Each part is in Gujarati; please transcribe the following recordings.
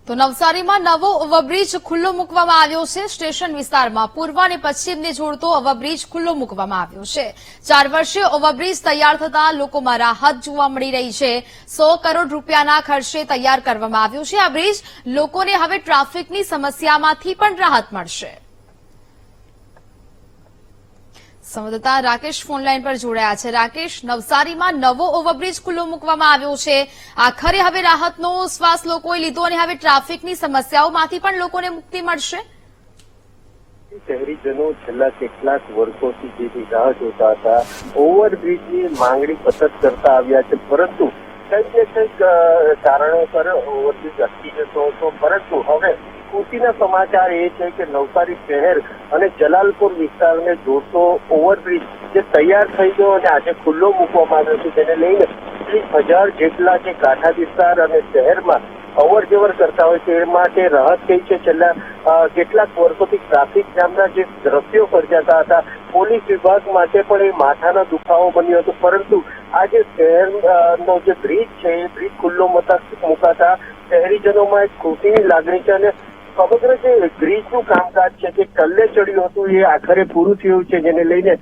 તો નવસારીમાં નવો ઓવરબ્રિજ ખુલ્લો મૂકવામાં આવ્યો છે। સ્ટેશન વિસ્તારમાં પૂર્વ અને પશ્ચિમને જોડતો ઓવરબ્રિજ ખુલ્લો મૂકવામાં આવ્યો છે। 4 વર્ષે ઓવરબ્રિજ તૈયાર થતા લોકોમાં રાહત જોવા મળી રહી છે। 100 કરોડ રૂપિયાના ખર્ચે તૈયાર કરવામાં આવ્યો છે આ બ્રિજ। લોકોને હવે ટ્રાફિકની સમસ્યામાંથી પણ રાહત મળશે। સંવાદદાતા રાકેશ ફોનલાઈન પર જોડાયા છે। રાકેશ, નવસારીમાં નવો ઓવરબ્રિજ ખુલ્લો મૂકવામાં આવ્યો છે। આખરે હવે રાહતનો શ્વાસ લોકોએ લીધો અને હવે ટ્રાફિકની સમસ્યાઓમાંથી પણ લોકોને મુક્તિ મળશે। શહેરીજનો છેલ્લા કેટલાક વર્ષોથી જેની રાહ જોતા હતા, ઓવરબ્રિજની માંગણી સતત કરતા આવ્યા છે, પરંતુ કંઈક ને કંઈક કારણોસર ઓવરબ્રિજ અટકી જતો હતો। પરંતુ હવે ખુશીના સમાચાર એ છે કે નવસારી શહેર અને જલાલપુર વિસ્તારને જોડતો ઓવરબ્રિજ જે તૈયાર થઈ ગયો અને આજે ખુલ્લો મૂકવામાં આવ્યો છે, તેને લઈને 30,000 જેટલા જે કાંઠા વિસ્તાર અને શહેરમાં અવર જવર કરતા હોય છે એ માટે રાહત થઈ છે। છેલ્લા કેટલાક વર્ષોથી ટ્રાફિક જામના જે દ્રશ્યો સર્જાતા હતા, પોલીસ વિભાગ માટે પણ એ માથાનો દુખાવો બન્યો હતો, પરંતુ આ જે શહેરનો જે બ્રિજ છે એ બ્રિજ ખુલ્લો મુકાતા શહેરીજનોમાં એક ખુશીની લાગણી છે અને સમગ્ર જે બ્રિજનું કામકાજ છે જે ટલ્લે ચડ્યું હતું એ આખરે પૂરું થયું છે, જેને લઈને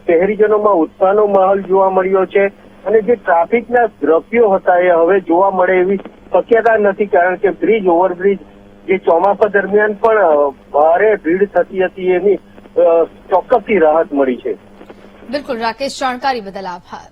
શહેરીજનોમાં ઉત્સાહનો માહોલ જોવા મળ્યો છે અને જે ટ્રાફિકના દ્રશ્યો હતા એ હવે જોવા મળે એવી શક્યતા નથી, કારણ કે બ્રિજ ઓવરબ્રિજ જે ચોમાસા દરમિયાન પણ ભારે ભીડ થતી હતી એની ચોક્કસથી રાહત મળી છે। બિલકુલ રાકેશ, જાણકારી બદલ આભાર।